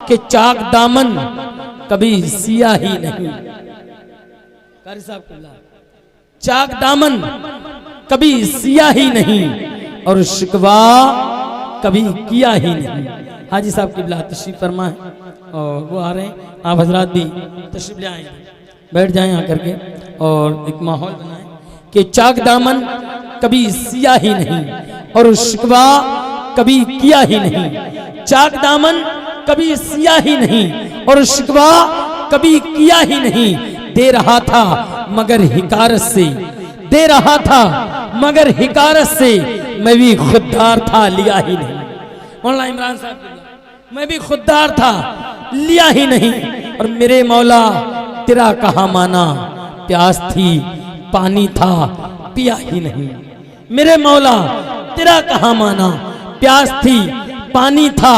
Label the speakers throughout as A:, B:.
A: कि चाक दामन कभी सिया ही नहीं। कारी साहब चाक दामन कभी सिया ही नहीं और शिकवा कभी किया ही नहीं। हाजी साहब की बिला तशरीफ फरमा है और वो आ रहे हैं, आप हजरात भी तशरीफ ले आएंगे, बैठ जाएं आकर के और एक माहौल बनाएं कि चाक दामन कभी सिया ही नहीं और शिकवा कभी किया ही नहीं। चाक दामन कभी सिया ही नहीं और शिकवा कभी किया ही नहीं। दे रहा था मगर हिकारत से, दे रहा था मगर हिकारत से, मैं भी खुददार था लिया ही नहीं। मौलाना इमरान साहब मैं भी खुददार था लिया ही नहीं। और मेरे मौला तेरा कहा माना, प्यास थी पानी था पिया ही नहीं। मेरे मौला तेरा कहा माना, प्यास थी पानी था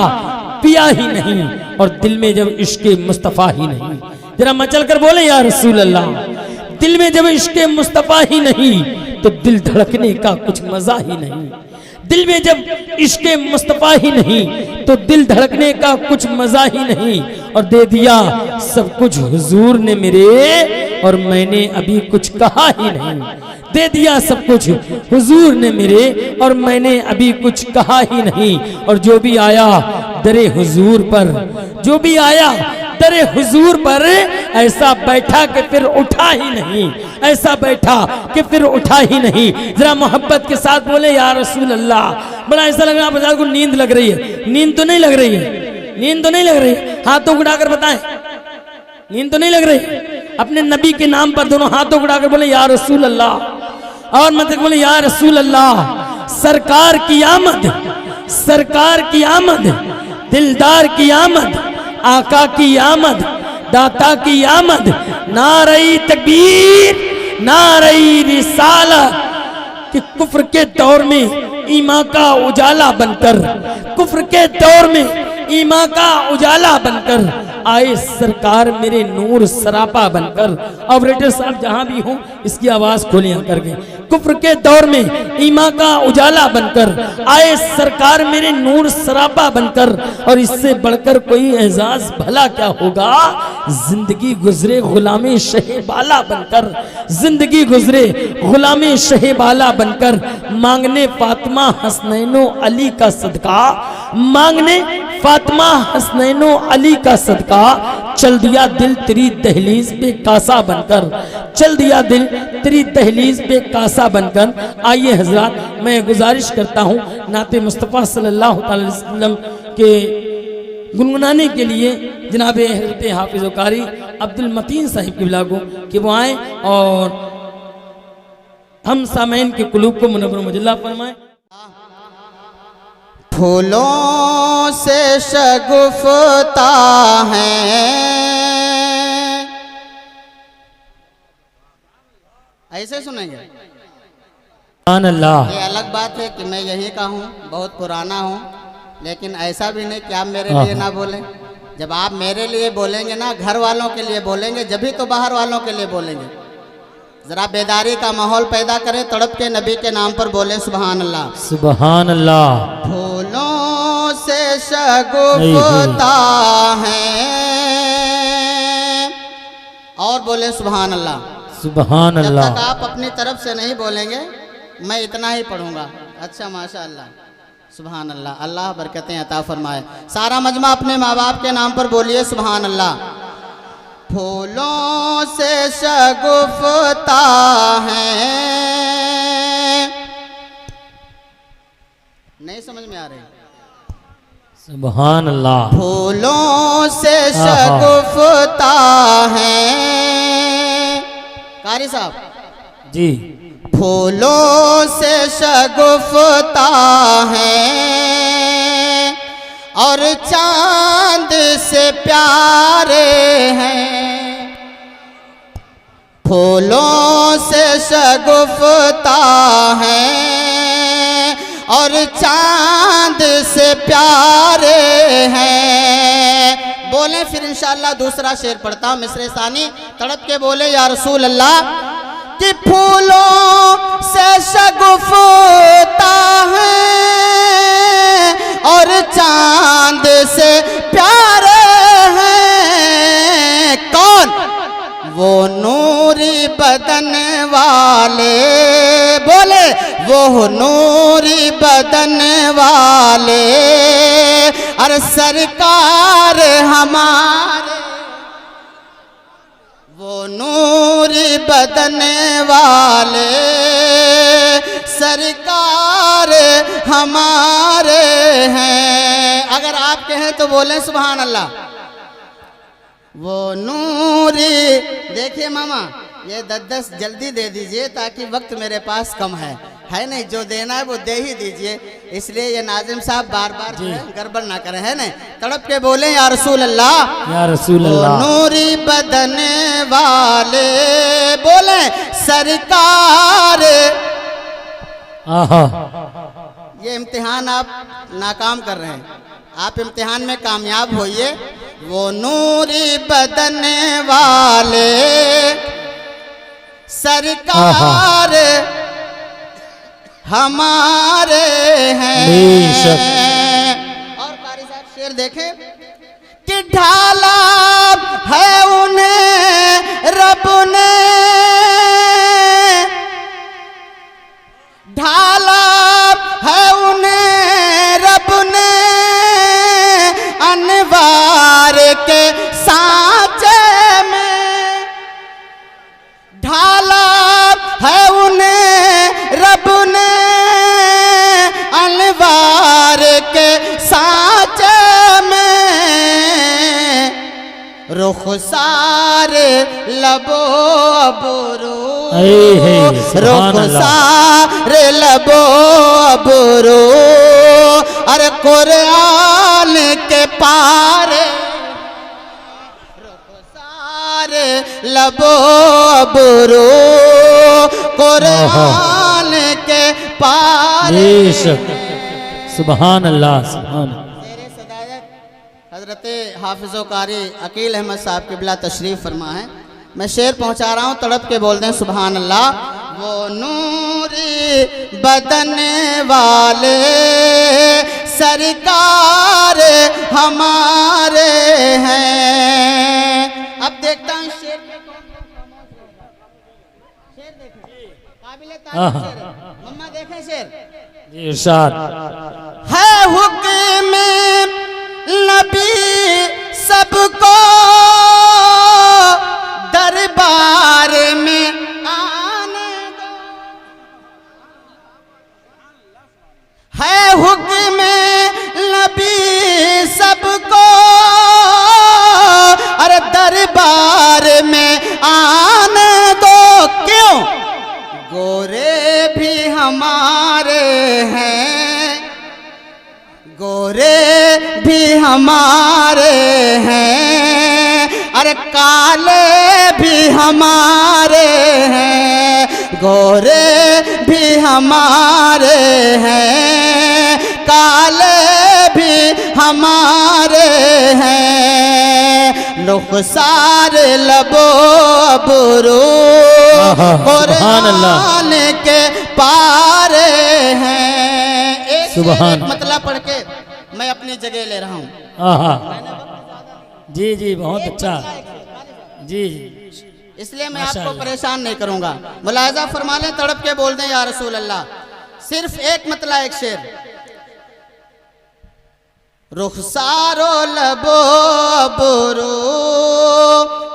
A: पिया ही नहीं। और दिल में जब इश्क़े मुस्तफ़ा ही नहीं, जरा मचल कर बोले या रसूल अल्लाह। दिल में जब इश्क़े मुस्तफ़ा ही नहीं तो दिल धड़कने का कुछ मजा ही नहीं। दिल में जब इश्क़े मुस्तफ़ा ही नहीं तो दिल धड़कने का कुछ मजा ही नहीं। और दे दिया सब कुछ हुजूर ने मेरे और मैंने अभी कुछ कहा ही नहीं। दे दिया सब कुछ हुजूर ने मेरे और मैंने अभी कुछ कहा ही नहीं। और जो भी आया दरे हुजूर पर, जो भी आया दरे हुजूर पर, ऐसा बैठा कि फिर उठा ही नहीं, ऐसा बैठा कि फिर उठा ही नहीं। जरा मोहब्बत के साथ बोले या रसूल अल्लाह। बड़ा ऐसा लग रहा है को नींद लग रही है। नींद तो नहीं लग रही है, नींद तो नहीं लग रही है। हाथों उड़ाकर बताएं, नींद तो नहीं लग रही। अपने नबी के नाम पर दोनों हाथों उड़ाकर बोले या रसूल अल्लाह। और मतलब बोले या रसूल अल्लाह। सरकार की आमद, सरकार की आमद, दिलदार की आमद, आका की आमद, दाता की आमद, नारई तकबीर, नारई रिसालत। कि कुफ्र के दौर में ईमान का उजाला बनकर, कुफ्र के दौर में ईमान का उजाला बनकर आए सरकार मेरे नूर सरापा बनकर। ऑपरेटर साहब जहां भी हो इसकी आवाज खोलिए करके। कुफ्र के दौर में ईमान का उजाला बनकर आए सरकार मेरे नूर सरापा बनकर। और इससे बढ़कर कोई एजाज भला क्या होगा, जिंदगी गुजरे गुलामे शहे बाला बनकर, जिंदगी गुजरे गुलामे शहे बाला बनकर। मांगने फातिमा हसनैनो अली का सदका, मांगने फातिमा हसनैनो अली का सदका। चल दिया दिल तेरी दहलीज पे कासा बनकर, चल दिया दिल तेरी दहलीज पे कासा बनकर। आइए हजरात, मैं गुजारिश करता हूँ नाते मुस्तफ़ा सल्लल्लाहु अलैहि वसल्लम के गुनगुनाने के लिए जनाब हज़रत हाफिज़ कारी अब्दुल मतीन साहिब क़िबला को कि वो आए और हम सामईन के कुलूब को मुनव्वर मुजल्ला फरमाएं।
B: फूलों से शगुफ्ता है, ऐसे सुनेंगे।
A: अल्लाह।
B: ये अलग बात है कि मैं यहीं का हूँ, बहुत पुराना हूँ, लेकिन ऐसा भी नहीं कि आप मेरे लिए ना बोलें। जब आप मेरे लिए बोलेंगे ना, घर वालों के लिए बोलेंगे, जब भी तो बाहर वालों के लिए बोलेंगे। जरा बेदारी का माहौल पैदा करें, तड़प के नबी के नाम पर बोले सुबहान अल्लाह,
A: सुबहान अल्लाह।
B: फूलों से शगुफ्ता है और बोले सुबहान अल्लाह,
A: सुबहान अल्लाह।
B: जब तक आप अपनी तरफ से नहीं बोलेंगे मैं इतना ही पढ़ूंगा। अच्छा माशाअल्लाह, सुबहान अल्लाह, अल्लाह बरकतें अता फरमाए। सारा मजमा अपने माँ बाप के नाम पर बोलिए सुबहान अल्लाह। फूलों से शगुफ्ता है, नहीं समझ में आ रही?
A: सुबहान अल्लाह।
B: फूलों से शगुफ्ता है, कारी साहब
A: जी,
B: फूलों से शगुफ्ता है और चांद से प्यारे हैं। फूलों से शगुफ्ता है और चांद से प्यारे हैं। बोले फिर इंशाअल्लाह दूसरा शेर पढ़ता हूँ, मिसरे सानी तड़प के बोले या रसूल अल्लाह। कि फूलों से शगुफ्ता है और चांद से प्यारे वो नूरी बदन वाले, अरे सरकार हमारे, वो नूरी बदन वाले सरकार हमारे हैं। अगर आप कहें तो बोलें सुभान अल्लाह। वो नूरी, देखिए मामा ये 10-10 जल्दी दे दीजिए ताकि वक्त मेरे पास कम है नहीं, जो देना है वो दे ही दीजिए, इसलिए ये नाजिम साहब बार बार जो है गड़बड़ ना करें, है नहीं, तड़प के बोले या रसूल अल्लाह,
A: या रसूल अल्लाह।
B: नूरी बदन वाले बोले सरकार।
A: आहा,
B: ये इम्तिहान आप नाकाम कर रहे हैं, आप इम्तिहान में कामयाब होइए। वो नूरी बदन वाले सरकार हमारे हैं। और कारी साहब शेर देखें कि ढाला है उन्हें रब ने, ढाला है उन्हें रब ने अनवार के सांचे में, ढाला है उन्हें रब ने अनवार के सांचे में, रुखसार लबो अबरू, रुखसार लबो अबरू, अरे कुरान के पारे, रुखसार लबो अबरू, कुरान के पारे।
A: सुभान अल्लाह, सुभान।
B: हजरत हाफिज़ो कारी अकील अहमद साहब क़िबला तशरीफ़ फरमा है, मैं शेर पहुंचा रहा हूं, तड़प के बोल दें सुभान अल्लाह। वो नूरी बदन वाले सरकार हमारे हैं। अब देखता हूं शेर में कौन शेर देखें, काबिल तारीफ शेर है। मम्मा देखें शेर
A: जी, इरशाद
B: है हुक्म नबी सबको दरबार में आने दो, है हुक्म नबी सबको अरे दरबार में आने दो। क्यों? गोरे भी हमारे हैं, गोरे भी हमारे हैं, अरे काले भी हमारे हैं, गोरे भी हमारे हैं, काले भी हमारे हैं, नुखसार लबो अबरू कुरान के पारे हैं। एक मतलब पढ़ के मैं अपनी जगह ले रहा हूँ।
A: जी जी, बहुत अच्छा जी,
B: इसलिए मैं आपको परेशान नहीं करूंगा। मुलाहिजा फरमा लें, तड़प के बोल दें या रसूल अल्लाह। सिर्फ एक मतला एक शेर, रुखसारो लबो अबरू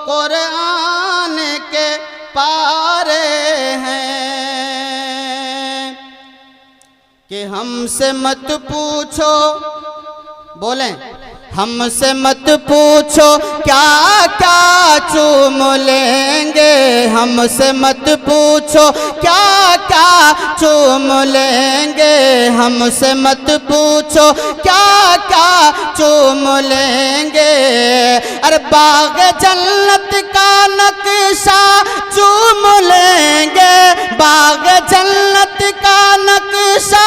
B: कुरान के पारे हैं, कि हमसे मत पूछो, बोलें हमसे मत पूछो क्या क्या चूम लेंगे, हमसे मत पूछो क्या क्या चूम लेंगे, हमसे मत पूछो क्या क्या चूम लेंगे, अरे बाग जन्नत का नक्शा चूम लेंगे, बाग जन्नत का नक्शा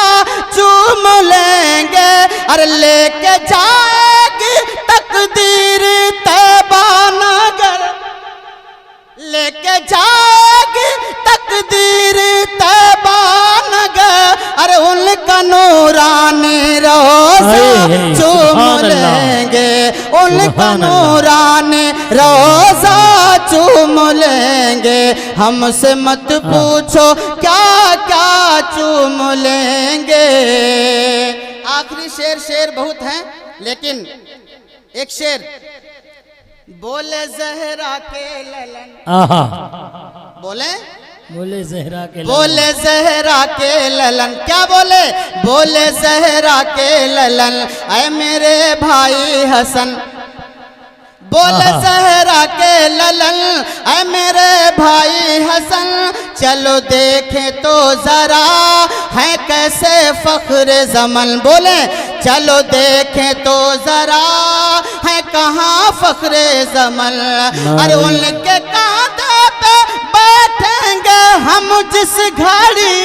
B: चूम लेंगे, अरे लेके जाएगी तकदीर तैबा नगर, लेके जाएगी तकदीर तैबा नगर, अरे उनका नूरानी रोज़ा चूम लेंगे, उनका नूरानी रोज़ा चूम लेंगे, हमसे मत पूछो क्या क्या चूम लेंगे। आखिरी शेर बहुत हैं, लेकिन एक शेर, बोले जहरा के ललन,
A: आहा,
B: बोले
A: जहरा के
B: बोले जहरा के ललन, क्या बोले? बोले जहरा के ललन, ऐ मेरे भाई हसन, बोले जहरा के ललन, ऐ मेरे भाई हसन, चलो देखें तो जरा है कैसे फख्र ज़मन। बोले चलो देखें तो जरा है कहाँ फख्र ज़मन। अरे उनके कांधे पे बैठेंगे हम जिस घड़ी,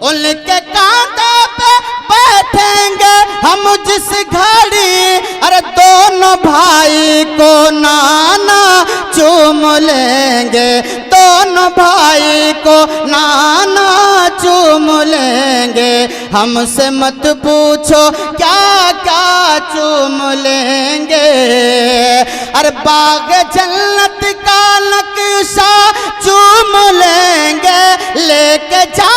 B: उनके कांधे पे बैठेंगे हम जिस घड़ी, अरे दोनों भाई को नाना चूम लेंगे, दोनों भाई को नाना चूम लेंगे, हमसे मत पूछो क्या क्या चूम लेंगे। अरे बाग जन्नत का नक्शा चूम लेंगे, लेके जा